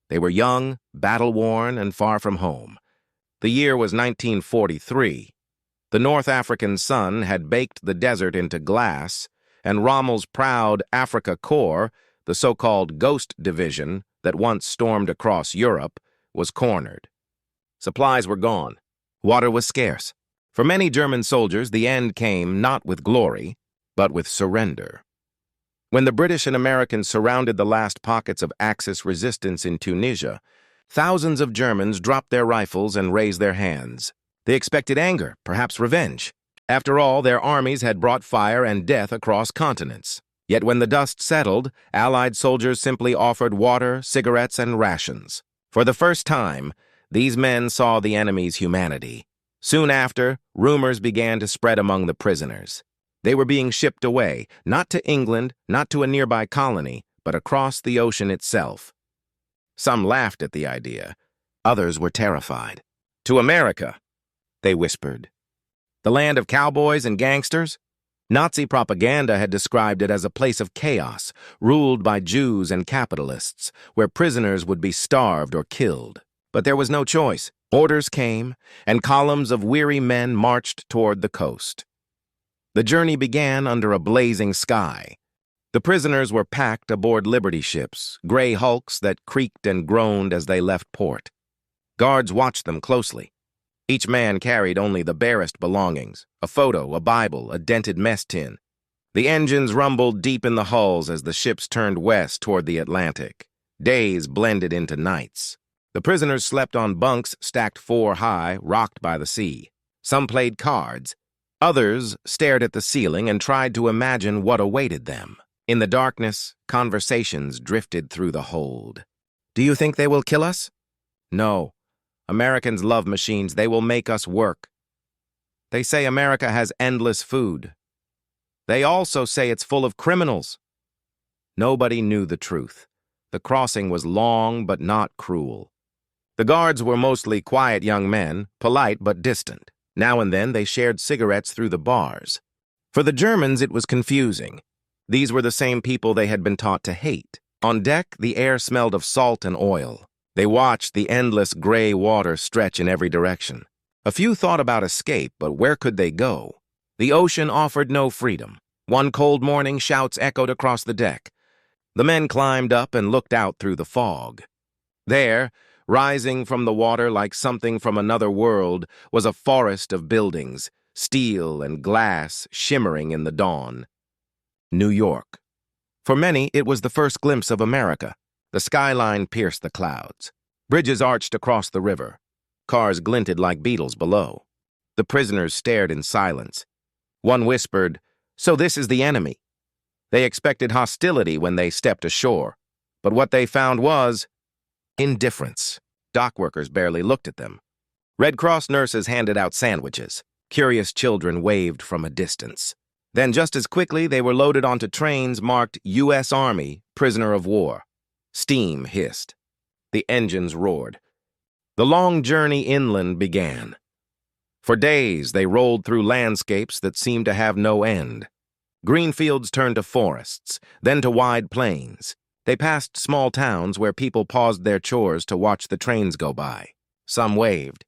They were young, battle-worn, and far from home. The year was 1943. The North African sun had baked the desert into glass, and Rommel's proud Afrika Korps, the so-called Ghost Division that once stormed across Europe, was cornered. Supplies were gone. Water was scarce. For many German soldiers, the end came not with glory, but with surrender. When the British and Americans surrounded the last pockets of Axis resistance in Tunisia, thousands of Germans dropped their rifles and raised their hands. They expected anger, perhaps revenge. After all, their armies had brought fire and death across continents. Yet when the dust settled, Allied soldiers simply offered water, cigarettes, and rations. For the first time, these men saw the enemy's humanity. Soon after, rumors began to spread among the prisoners. They were being shipped away, not to England, not to a nearby colony, but across the ocean itself. Some laughed at the idea. Others were terrified. To America, they whispered. The land of cowboys and gangsters? Nazi propaganda had described it as a place of chaos, ruled by Jews and capitalists, where prisoners would be starved or killed. But there was no choice. Orders came, and columns of weary men marched toward the coast. The journey began under a blazing sky. The prisoners were packed aboard Liberty ships, gray hulks that creaked and groaned as they left port. Guards watched them closely. Each man carried only the barest belongings, a photo, a Bible, a dented mess tin. The engines rumbled deep in the hulls as the ships turned west toward the Atlantic. Days blended into nights. The prisoners slept on bunks stacked 4 high, rocked by the sea. Some played cards. Others stared at the ceiling and tried to imagine what awaited them. In the darkness, conversations drifted through the hold. "Do you think they will kill us?" "No. Americans love machines. They will make us work." "They say America has endless food." "They also say it's full of criminals." Nobody knew the truth. The crossing was long but not cruel. The guards were mostly quiet young men, polite but distant. Now and then they shared cigarettes through the bars. For the Germans, it was confusing. These were the same people they had been taught to hate. On deck, the air smelled of salt and oil. They watched the endless gray water stretch in every direction. A few thought about escape, but where could they go? The ocean offered no freedom. One cold morning, shouts echoed across the deck. The men climbed up and looked out through the fog. There, rising from the water like something from another world, was a forest of buildings, steel and glass shimmering in the dawn. New York. For many, it was the first glimpse of America. The skyline pierced the clouds. Bridges arched across the river. Cars glinted like beetles below. The prisoners stared in silence. One whispered, "So this is the enemy." They expected hostility when they stepped ashore, but what they found was indifference. Dock workers barely looked at them. Red Cross nurses handed out sandwiches. Curious children waved from a distance. Then just as quickly, they were loaded onto trains marked U.S. Army, prisoner of war. Steam hissed. The engines roared. The long journey inland began. For days, they rolled through landscapes that seemed to have no end. Green fields turned to forests, then to wide plains. They passed small towns where people paused their chores to watch the trains go by. Some waved.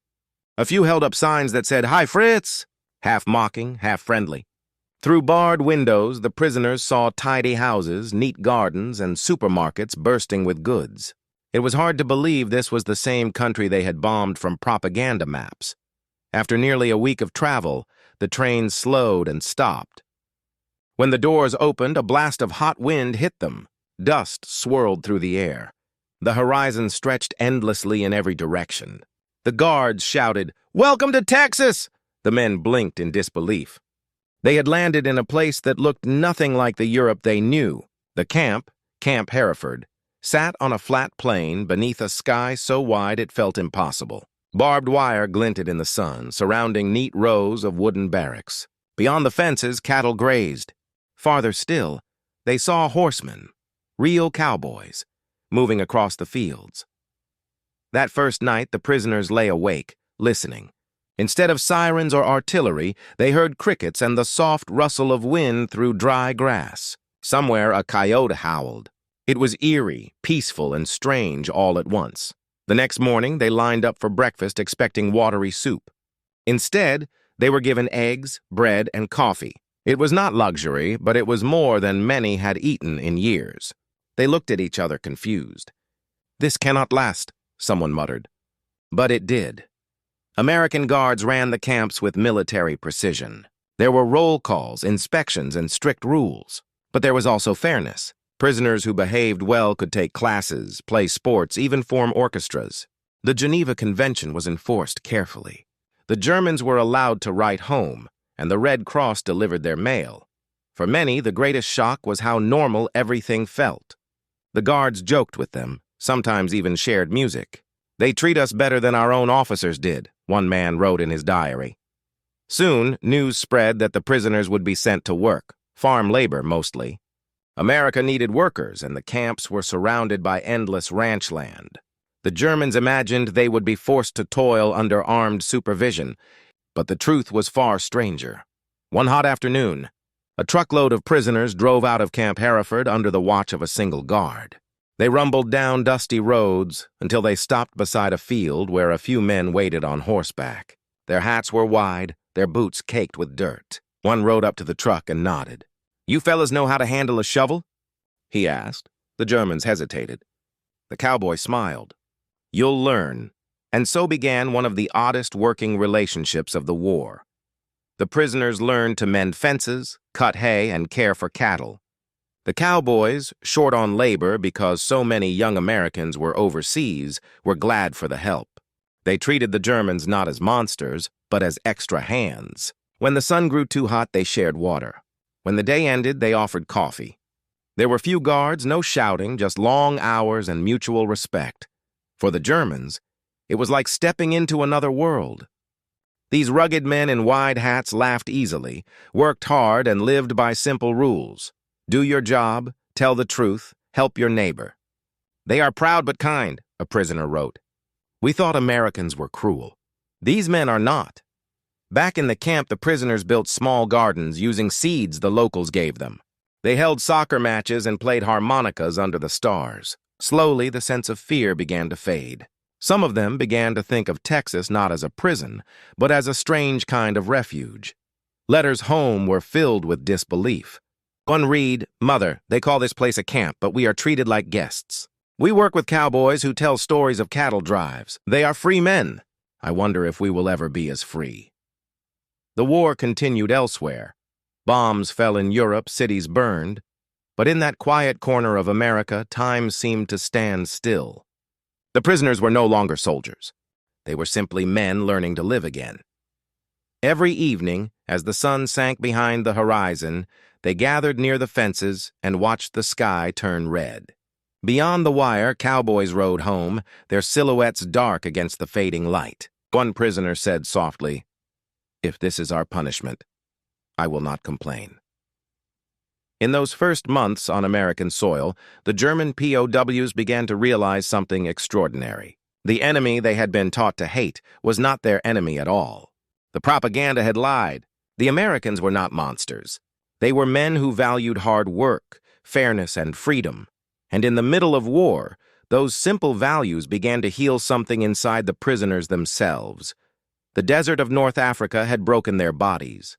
A few held up signs that said, "Hi, Fritz!" half mocking, half friendly. Through barred windows, the prisoners saw tidy houses, neat gardens, and supermarkets bursting with goods. It was hard to believe this was the same country they had bombed from propaganda maps. After nearly a week of travel, the trains slowed and stopped. When the doors opened, a blast of hot wind hit them. Dust swirled through the air. The horizon stretched endlessly in every direction. The guards shouted, "Welcome to Texas!" The men blinked in disbelief. They had landed in a place that looked nothing like the Europe they knew. The camp, Camp Hereford, sat on a flat plain beneath a sky so wide it felt impossible. Barbed wire glinted in the sun, surrounding neat rows of wooden barracks. Beyond the fences, cattle grazed. Farther still, they saw horsemen, real cowboys, moving across the fields. That first night, the prisoners lay awake, listening. Instead of sirens or artillery, they heard crickets and the soft rustle of wind through dry grass. Somewhere a coyote howled. It was eerie, peaceful, and strange all at once. The next morning, they lined up for breakfast expecting watery soup. Instead, they were given eggs, bread, and coffee. It was not luxury, but it was more than many had eaten in years. They looked at each other confused. "This cannot last," someone muttered. But it did. American guards ran the camps with military precision. There were roll calls, inspections, and strict rules. But there was also fairness. Prisoners who behaved well could take classes, play sports, even form orchestras. The Geneva Convention was enforced carefully. The Germans were allowed to write home, and the Red Cross delivered their mail. For many, the greatest shock was how normal everything felt. The guards joked with them, sometimes even shared music. "They treat us better than our own officers did," one man wrote in his diary. Soon, news spread that the prisoners would be sent to work, farm labor mostly. America needed workers, and the camps were surrounded by endless ranch land. The Germans imagined they would be forced to toil under armed supervision, but the truth was far stranger. One hot afternoon, a truckload of prisoners drove out of Camp Hereford under the watch of a single guard. They rumbled down dusty roads until they stopped beside a field where a few men waited on horseback. Their hats were wide, their boots caked with dirt. One rode up to the truck and nodded. "You fellas know how to handle a shovel?" he asked. The Germans hesitated. The cowboy smiled. "You'll learn." And so began one of the oddest working relationships of the war. The prisoners learned to mend fences, cut hay, and care for cattle. The cowboys, short on labor because so many young Americans were overseas, were glad for the help. They treated the Germans not as monsters, but as extra hands. When the sun grew too hot, they shared water. When the day ended, they offered coffee. There were few guards, no shouting, just long hours and mutual respect. For the Germans, it was like stepping into another world. These rugged men in wide hats laughed easily, worked hard, and lived by simple rules. Do your job, tell the truth, help your neighbor. "They are proud but kind," a prisoner wrote. "We thought Americans were cruel. These men are not." Back in the camp, the prisoners built small gardens using seeds the locals gave them. They held soccer matches and played harmonicas under the stars. Slowly, the sense of fear began to fade. Some of them began to think of Texas not as a prison, but as a strange kind of refuge. Letters home were filled with disbelief. One read, "Mother, they call this place a camp, but we are treated like guests. We work with cowboys who tell stories of cattle drives. They are free men. I wonder if we will ever be as free." The war continued elsewhere. Bombs fell in Europe, cities burned. But in that quiet corner of America, time seemed to stand still. The prisoners were no longer soldiers. They were simply men learning to live again. Every evening, as the sun sank behind the horizon, they gathered near the fences and watched the sky turn red. Beyond the wire, cowboys rode home, their silhouettes dark against the fading light. One prisoner said softly, "If this is our punishment, I will not complain." In those first months on American soil, the German POWs began to realize something extraordinary. The enemy they had been taught to hate was not their enemy at all. The propaganda had lied. The Americans were not monsters. They were men who valued hard work, fairness, and freedom. And in the middle of war, those simple values began to heal something inside the prisoners themselves. The desert of North Africa had broken their bodies.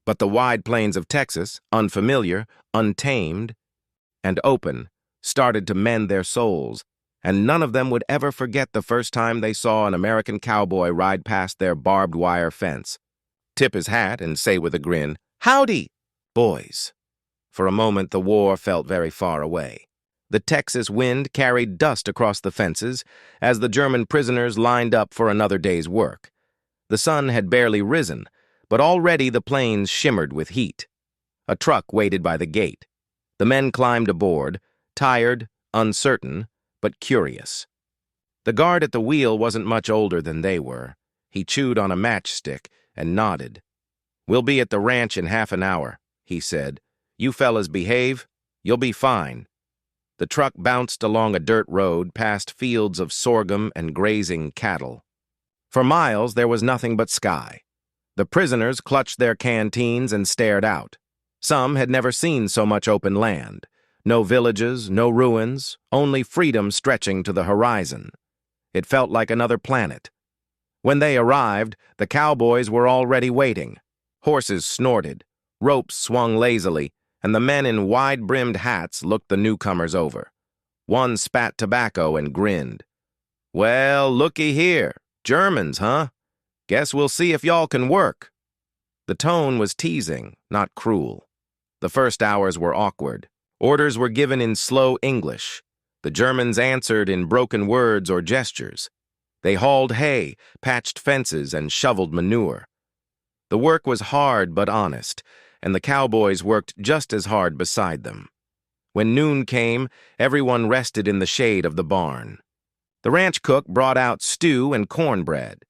But the wide plains of Texas, unfamiliar, untamed, and open, started to mend their souls, and none of them would ever forget the first time they saw an American cowboy ride past their barbed wire fence, tip his hat, and say with a grin, "Howdy, boys." For a moment, the war felt very far away. The Texas wind carried dust across the fences as the German prisoners lined up for another day's work. The sun had barely risen, but already the plains shimmered with heat. A truck waited by the gate. The men climbed aboard, tired, uncertain, but curious. The guard at the wheel wasn't much older than they were. He chewed on a matchstick and nodded. "We'll be at the ranch in half an hour," he said. "You fellas behave, you'll be fine." The truck bounced along a dirt road past fields of sorghum and grazing cattle. For miles, there was nothing but sky. The prisoners clutched their canteens and stared out. Some had never seen so much open land. No villages, no ruins, only freedom stretching to the horizon. It felt like another planet. When they arrived, the cowboys were already waiting. Horses snorted, ropes swung lazily, and the men in wide-brimmed hats looked the newcomers over. One spat tobacco and grinned. "Well, looky here. Germans, huh? Guess we'll see if y'all can work." The tone was teasing, not cruel. The first hours were awkward. Orders were given in slow English. The Germans answered in broken words or gestures. They hauled hay, patched fences, and shoveled manure. The work was hard but honest, and the cowboys worked just as hard beside them. When noon came, everyone rested in the shade of the barn. The ranch cook brought out stew and cornbread.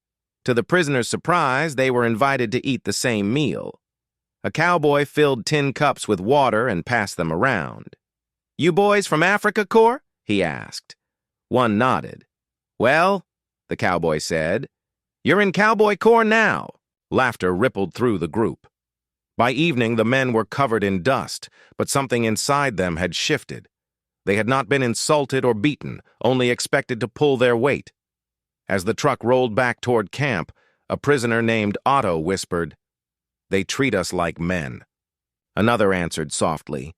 To the prisoners' surprise, they were invited to eat the same meal. A cowboy filled tin cups with water and passed them around. "You boys from Africa Corps?" he asked. One nodded. "Well," the cowboy said, "you're in Cowboy Corps now." Laughter rippled through the group. By evening, the men were covered in dust, but something inside them had shifted. They had not been insulted or beaten, only expected to pull their weight. As the truck rolled back toward camp, a prisoner named Otto whispered, "They treat us like men." Another answered softly,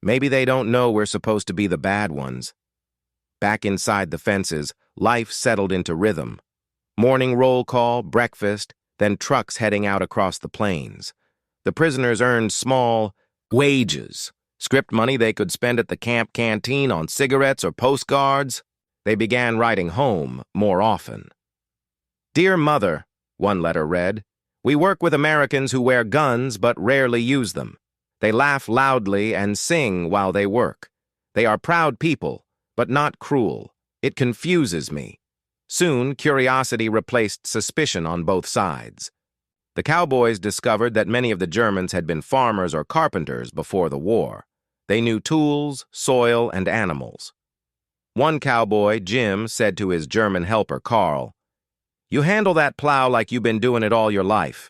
"Maybe they don't know we're supposed to be the bad ones." Back inside the fences, life settled into rhythm. Morning roll call, breakfast, then trucks heading out across the plains. The prisoners earned small wages, script money they could spend at the camp canteen on cigarettes or postcards. They began writing home more often. "Dear Mother," one letter read, "we work with Americans who wear guns but rarely use them. They laugh loudly and sing while they work. They are proud people, but not cruel. It confuses me." Soon, curiosity replaced suspicion on both sides. The cowboys discovered that many of the Germans had been farmers or carpenters before the war. They knew tools, soil, and animals. One cowboy, Jim, said to his German helper, Carl, "You handle that plow like you've been doing it all your life."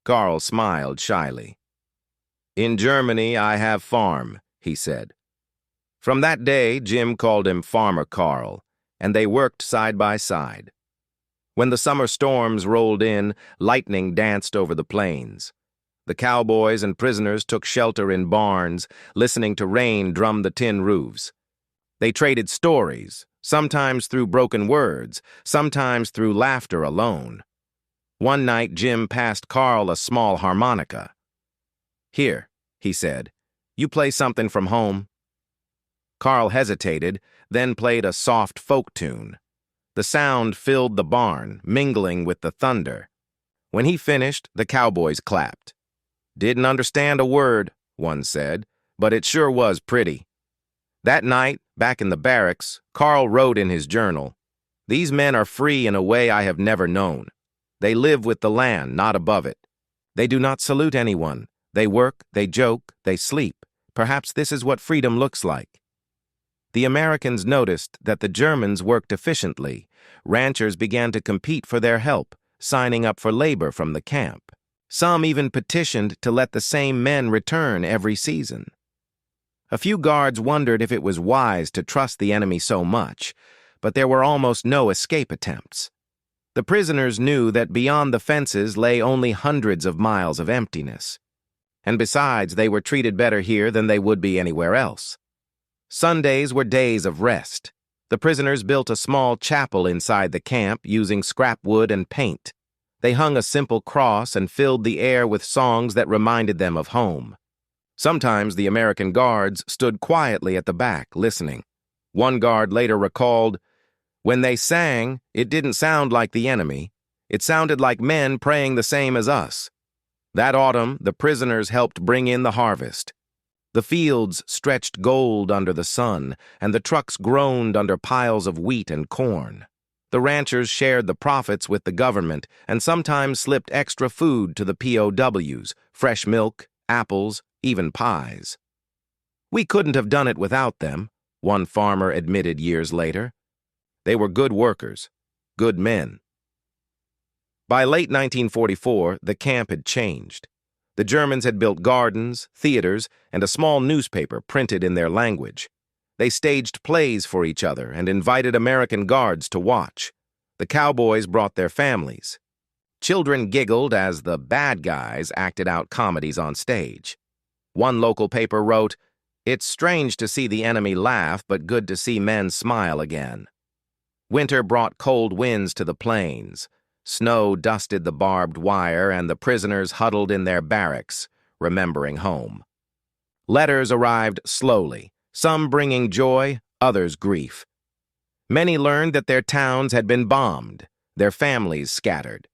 Carl smiled shyly. "In Germany, I have farm," he said. From that day, Jim called him Farmer Carl, and they worked side by side. When the summer storms rolled in, lightning danced over the plains. The cowboys and prisoners took shelter in barns, listening to rain drum the tin roofs. They traded stories, sometimes through broken words, sometimes through laughter alone. One night, Jim passed Carl a small harmonica. "Here," he said, "you play something from home." Carl hesitated, then played a soft folk tune. The sound filled the barn, mingling with the thunder. When he finished, the cowboys clapped. "Didn't understand a word," one said, "but it sure was pretty." That night, back in the barracks, Carl wrote in his journal, "These men are free in a way I have never known. They live with the land, not above it. They do not salute anyone. They work, they joke, they sleep. Perhaps this is what freedom looks like." The Americans noticed that the Germans worked efficiently. Ranchers began to compete for their help, signing up for labor from the camp. Some even petitioned to let the same men return every season. A few guards wondered if it was wise to trust the enemy so much, but there were almost no escape attempts. The prisoners knew that beyond the fences lay only hundreds of miles of emptiness. And besides, they were treated better here than they would be anywhere else. Sundays were days of rest. The prisoners built a small chapel inside the camp using scrap wood and paint. They hung a simple cross and filled the air with songs that reminded them of home. Sometimes the American guards stood quietly at the back, listening. One guard later recalled, "When they sang, it didn't sound like the enemy. It sounded like men praying the same as us." That autumn, the prisoners helped bring in the harvest. The fields stretched gold under the sun, and the trucks groaned under piles of wheat and corn. The ranchers shared the profits with the government and sometimes slipped extra food to the POWs, fresh milk, apples, even pies. "We couldn't have done it without them," one farmer admitted years later. They were good workers, good men. By late 1944, the camp had changed. The Germans had built gardens, theaters, and a small newspaper printed in their language. They staged plays for each other and invited American guards to watch. The cowboys brought their families. Children giggled as the bad guys acted out comedies on stage. One local paper wrote, "It's strange to see the enemy laugh, but good to see men smile again." Winter brought cold winds to the plains. Snow dusted the barbed wire, and the prisoners huddled in their barracks, remembering home. Letters arrived slowly, some bringing joy, others grief. Many learned that their towns had been bombed, their families scattered.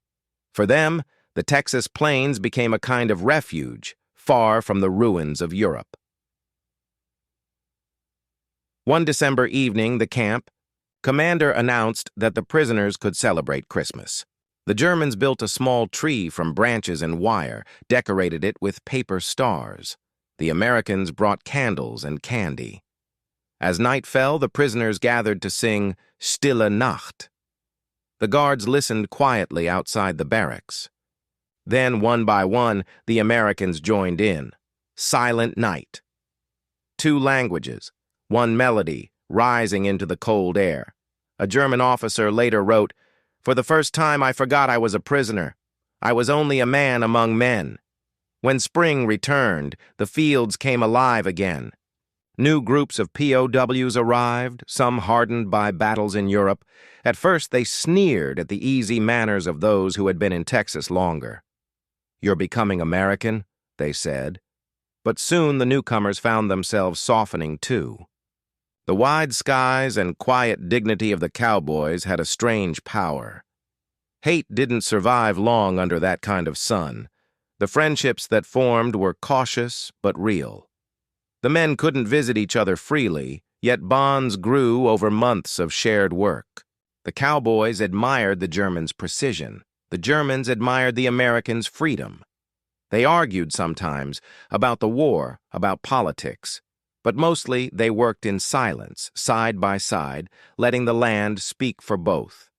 For them, the Texas plains became a kind of refuge, far from the ruins of Europe. One December evening, the camp commander announced that the prisoners could celebrate Christmas. The Germans built a small tree from branches and wire, decorated it with paper stars. The Americans brought candles and candy. As night fell, the prisoners gathered to sing Stille Nacht. The guards listened quietly outside the barracks. Then, one by one, the Americans joined in. Silent Night. Two languages, one melody, rising into the cold air. A German officer later wrote, "For the first time I forgot I was a prisoner. I was only a man among men. When spring returned, the fields came alive again. New groups of POWs arrived, some hardened by battles in Europe. At first they sneered at the easy manners of those who had been in Texas longer. 'You're becoming American,' they said. But soon the newcomers found themselves softening too. The wide skies and quiet dignity of the cowboys had a strange power. Hate didn't survive long under that kind of sun. The friendships that formed were cautious but real. The men couldn't visit each other freely, yet bonds grew over months of shared work. The cowboys admired the Germans' precision. The Germans admired the Americans' freedom. They argued sometimes about the war, about politics, but mostly they worked in silence, side by side, letting the land speak for both.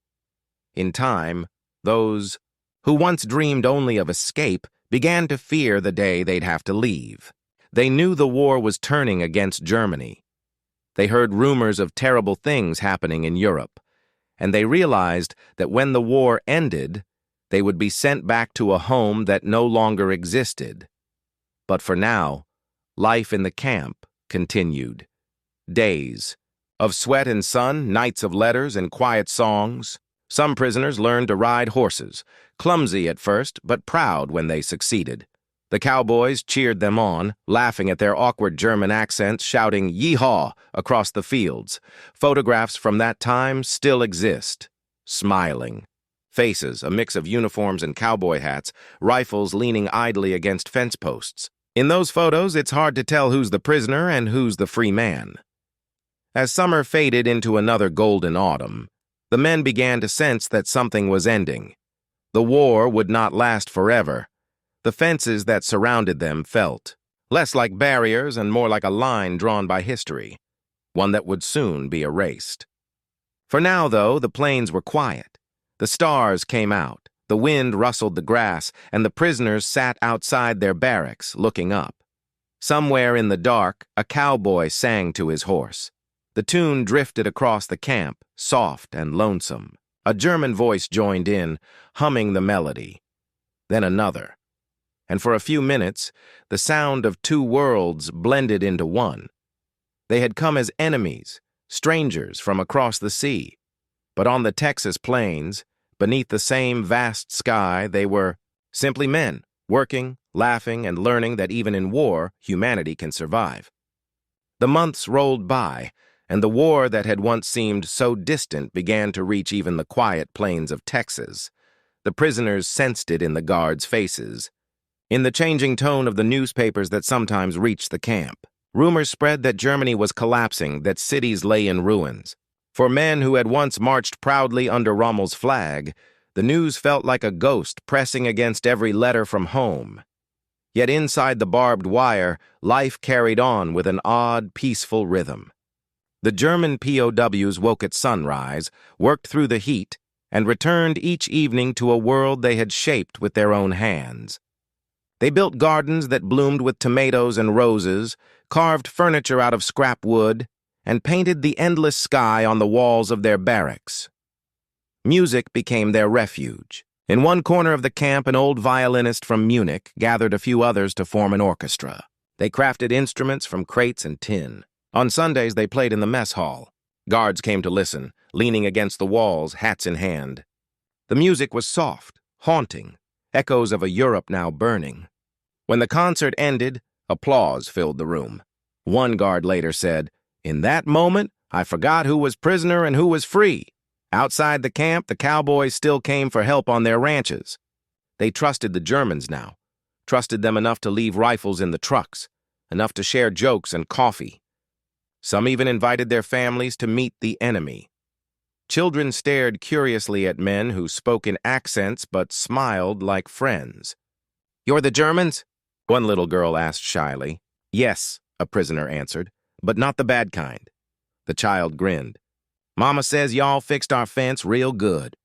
In time, those who once dreamed only of escape began to fear the day they'd have to leave. They knew the war was turning against Germany. They heard rumors of terrible things happening in Europe, and they realized that when the war ended, they would be sent back to a home that no longer existed. But for now, life in the camp continued. Days of sweat and sun, nights of letters and quiet songs. Some prisoners learned to ride horses, clumsy at first, but proud when they succeeded. The cowboys cheered them on, laughing at their awkward German accents, shouting "Yeehaw" across the fields. Photographs from that time still exist. Smiling. Faces, a mix of uniforms and cowboy hats, rifles leaning idly against fence posts. In those photos, it's hard to tell who's the prisoner and who's the free man. As summer faded into another golden autumn, the men began to sense that something was ending. The war would not last forever. The fences that surrounded them felt less like barriers and more like a line drawn by history, one that would soon be erased. For now, though, the plains were quiet. The stars came out, the wind rustled the grass, and the prisoners sat outside their barracks, looking up. Somewhere in the dark, a cowboy sang to his horse. The tune drifted across the camp, soft and lonesome. A German voice joined in, humming the melody. Then another. And for a few minutes, the sound of two worlds blended into one. They had come as enemies, strangers from across the sea. But on the Texas plains, beneath the same vast sky, they were simply men, working, laughing, and learning that even in war, humanity can survive. The months rolled by, and the war that had once seemed so distant began to reach even the quiet plains of Texas. The prisoners sensed it in the guards' faces, in the changing tone of the newspapers that sometimes reached the camp. Rumors spread that Germany was collapsing, that cities lay in ruins. For men who had once marched proudly under Rommel's flag, the news felt like a ghost pressing against every letter from home. Yet inside the barbed wire, life carried on with an odd, peaceful rhythm. The German POWs woke at sunrise, worked through the heat, and returned each evening to a world they had shaped with their own hands. They built gardens that bloomed with tomatoes and roses, carved furniture out of scrap wood, and painted the endless sky on the walls of their barracks. Music became their refuge. In one corner of the camp, an old violinist from Munich gathered a few others to form an orchestra. They crafted instruments from crates and tin. On Sundays, they played in the mess hall. Guards came to listen, leaning against the walls, hats in hand. The music was soft, haunting, echoes of a Europe now burning. When the concert ended, applause filled the room. One guard later said, "In that moment, I forgot who was prisoner and who was free. Outside the camp, the cowboys still came for help on their ranches. They trusted the Germans now, trusted them enough to leave rifles in the trucks, enough to share jokes and coffee. Some even invited their families to meet the enemy. Children stared curiously at men who spoke in accents but smiled like friends. 'You're the Germans?' one little girl asked shyly. 'Yes,' a prisoner answered, 'but not the bad kind.' The child grinned. 'Mama says y'all fixed our fence real good.'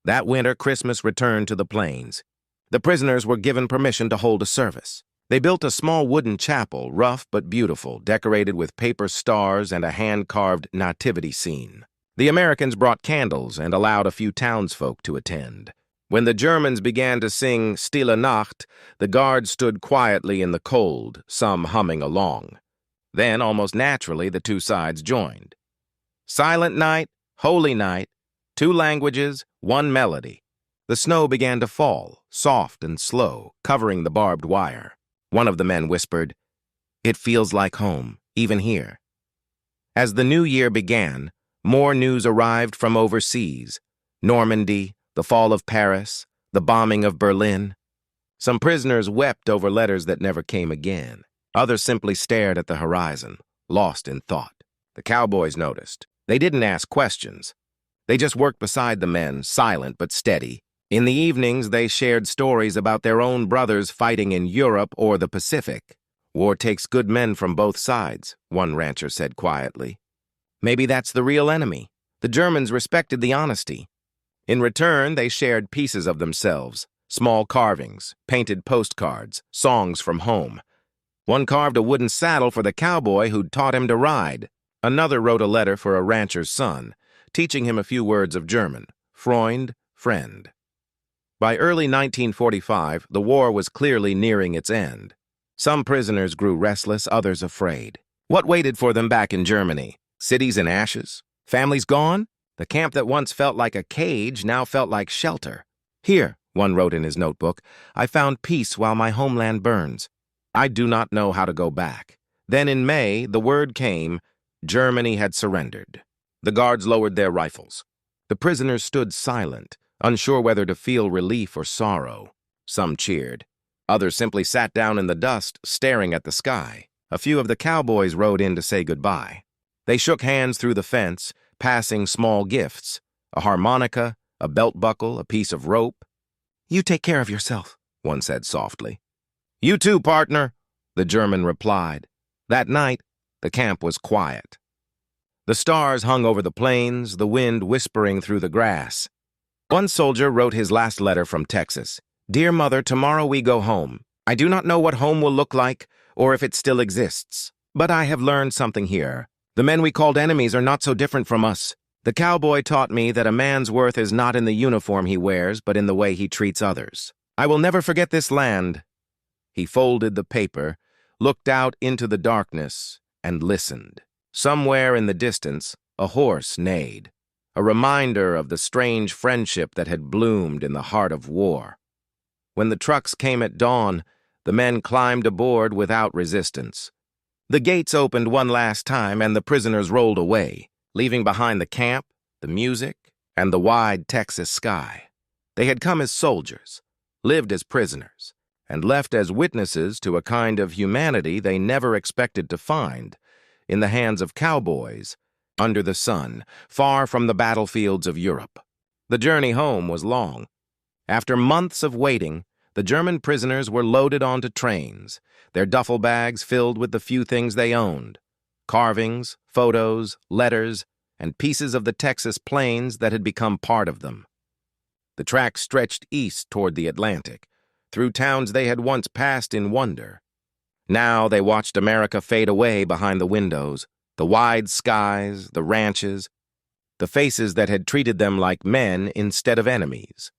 That winter, Christmas returned to the plains. The prisoners were given permission to hold a service. They built a small wooden chapel, rough but beautiful, decorated with paper stars and a hand-carved nativity scene. The Americans brought candles and allowed a few townsfolk to attend. When the Germans began to sing Stille Nacht, the guards stood quietly in the cold, some humming along. Then, almost naturally, the two sides joined. Silent night, holy night, two languages, one melody. The snow began to fall, soft and slow, covering the barbed wire. One of the men whispered, "It feels like home, even here." As the new year began, more news arrived from overseas. Normandy, the fall of Paris, the bombing of Berlin. Some prisoners wept over letters that never came again. Others simply stared at the horizon, lost in thought. The cowboys noticed. They didn't ask questions. They just worked beside the men, silent but steady. In the evenings, they shared stories about their own brothers fighting in Europe or the Pacific. "War takes good men from both sides," one rancher said quietly. "Maybe that's the real enemy." The Germans respected the honesty. In return, they shared pieces of themselves, small carvings, painted postcards, songs from home. One carved a wooden saddle for the cowboy who'd taught him to ride. Another wrote a letter for a rancher's son, teaching him a few words of German. Freund, friend. By early 1945, the war was clearly nearing its end. Some prisoners grew restless, others afraid. What waited for them back in Germany? Cities in ashes? Families gone? The camp that once felt like a cage now felt like shelter. "Here," one wrote in his notebook, "I found peace while my homeland burns. I do not know how to go back." Then in May, the word came, Germany had surrendered. The guards lowered their rifles. The prisoners stood silent, unsure whether to feel relief or sorrow. Some cheered. Others simply sat down in the dust, staring at the sky. A few of the cowboys rode in to say goodbye. They shook hands through the fence, passing small gifts, a harmonica, a belt buckle, a piece of rope. "You take care of yourself," one said softly. "You too, partner," the German replied. That night, the camp was quiet. The stars hung over the plains, the wind whispering through the grass. One soldier wrote his last letter from Texas. "Dear Mother, tomorrow we go home. I do not know what home will look like or if it still exists. But I have learned something here. The men we called enemies are not so different from us. The cowboy taught me that a man's worth is not in the uniform he wears, but in the way he treats others. I will never forget this land." He folded the paper, looked out into the darkness, and listened. Somewhere in the distance, a horse neighed, a reminder of the strange friendship that had bloomed in the heart of war. When the trucks came at dawn, the men climbed aboard without resistance. The gates opened one last time and the prisoners rolled away, leaving behind the camp, the music, and the wide Texas sky. They had come as soldiers, lived as prisoners, and left as witnesses to a kind of humanity they never expected to find in the hands of cowboys under the sun, far from the battlefields of Europe. The journey home was long. After months of waiting, the German prisoners were loaded onto trains, their duffel bags filled with the few things they owned: carvings, photos, letters, and pieces of the Texas plains that had become part of them. The track stretched east toward the Atlantic, through towns they had once passed in wonder. Now they watched America fade away behind the windows, the wide skies, the ranches, the faces that had treated them like men instead of enemies.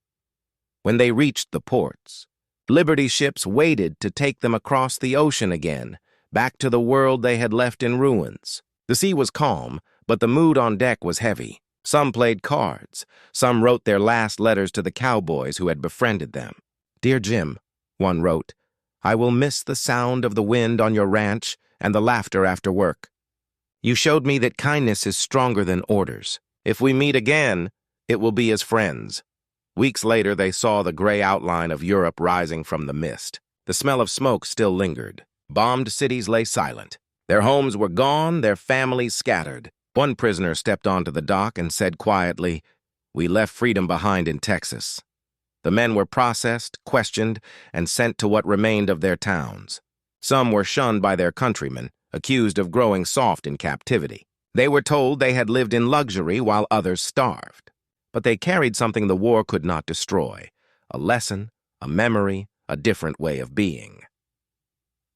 When they reached the ports, Liberty ships waited to take them across the ocean again, back to the world they had left in ruins. The sea was calm, but the mood on deck was heavy. Some played cards. Some wrote their last letters to the cowboys who had befriended them. "Dear Jim," one wrote, "I will miss the sound of the wind on your ranch and the laughter after work. You showed me that kindness is stronger than orders. If we meet again, it will be as friends." Weeks later, they saw the gray outline of Europe rising from the mist. The smell of smoke still lingered. Bombed cities lay silent. Their homes were gone, their families scattered. One prisoner stepped onto the dock and said quietly, "We left freedom behind in Texas." The men were processed, questioned, and sent to what remained of their towns. Some were shunned by their countrymen, accused of growing soft in captivity. They were told they had lived in luxury while others starved. But they carried something the war could not destroy: a lesson, a memory, a different way of being.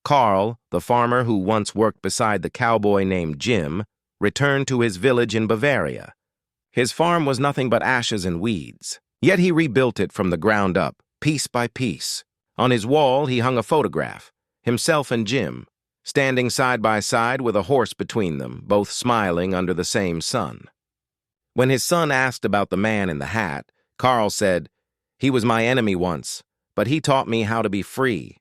Carl, the farmer who once worked beside the cowboy named Jim, returned to his village in Bavaria. His farm was nothing but ashes and weeds, yet he rebuilt it from the ground up, piece by piece. On his wall he hung a photograph, himself and Jim, standing side by side with a horse between them, both smiling under the same sun. When his son asked about the man in the hat, Carl said, "He was my enemy once, but he taught me how to be free."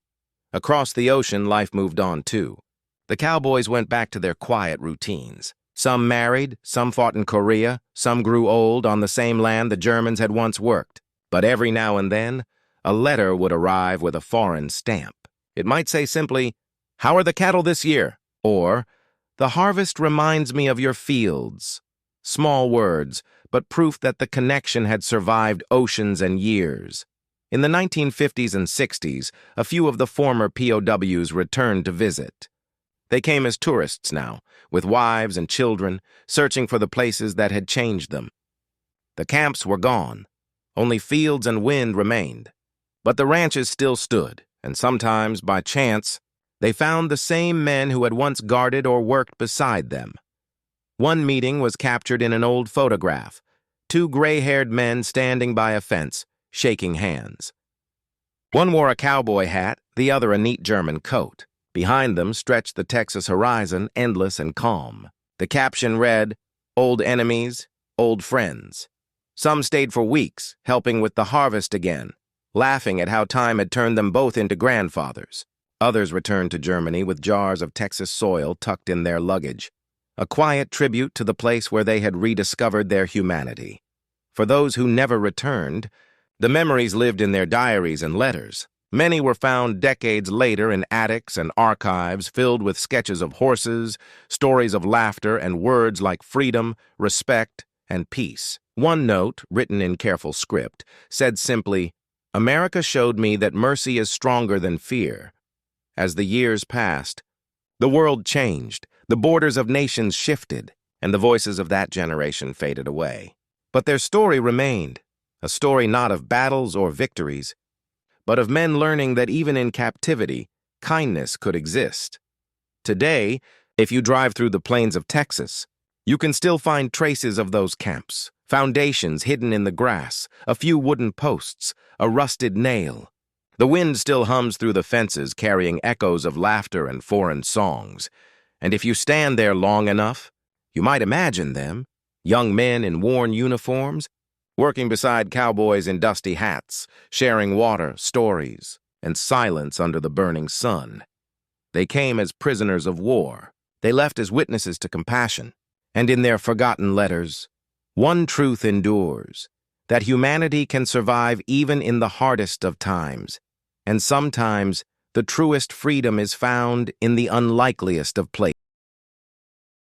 Across the ocean, life moved on too. The cowboys went back to their quiet routines. Some married, some fought in Korea, some grew old on the same land the Germans had once worked. But every now and then, a letter would arrive with a foreign stamp. It might say simply, "How are the cattle this year?" Or, "The harvest reminds me of your fields." Small words, but proof that the connection had survived oceans and years. In the 1950s and 60s, a few of the former POWs returned to visit. They came as tourists now, with wives and children, searching for the places that had changed them. The camps were gone. Only fields and wind remained. But the ranches still stood, and sometimes, by chance, they found the same men who had once guarded or worked beside them. One meeting was captured in an old photograph: two gray-haired men standing by a fence, shaking hands. One wore a cowboy hat, the other a neat German coat. Behind them stretched the Texas horizon, endless and calm. The caption read, "Old enemies, old friends." Some stayed for weeks, helping with the harvest again, laughing at how time had turned them both into grandfathers. Others returned to Germany with jars of Texas soil tucked in their luggage, a quiet tribute to the place where they had rediscovered their humanity. For those who never returned, the memories lived in their diaries and letters. Many were found decades later in attics and archives filled with sketches of horses, stories of laughter, and words like freedom, respect, and peace. One note, written in careful script, said simply, "America showed me that mercy is stronger than fear." As the years passed, the world changed, the borders of nations shifted, and the voices of that generation faded away. But their story remained, a story not of battles or victories, but of men learning that even in captivity, kindness could exist. Today, if you drive through the plains of Texas, you can still find traces of those camps, foundations hidden in the grass, a few wooden posts, a rusted nail. The wind still hums through the fences, carrying echoes of laughter and foreign songs. And if you stand there long enough, you might imagine them, young men in worn uniforms, working beside cowboys in dusty hats, sharing water, stories, and silence under the burning sun. They came as prisoners of war. They left as witnesses to compassion. And in their forgotten letters, one truth endures: that humanity can survive even in the hardest of times. And sometimes, the truest freedom is found in the unlikeliest of places.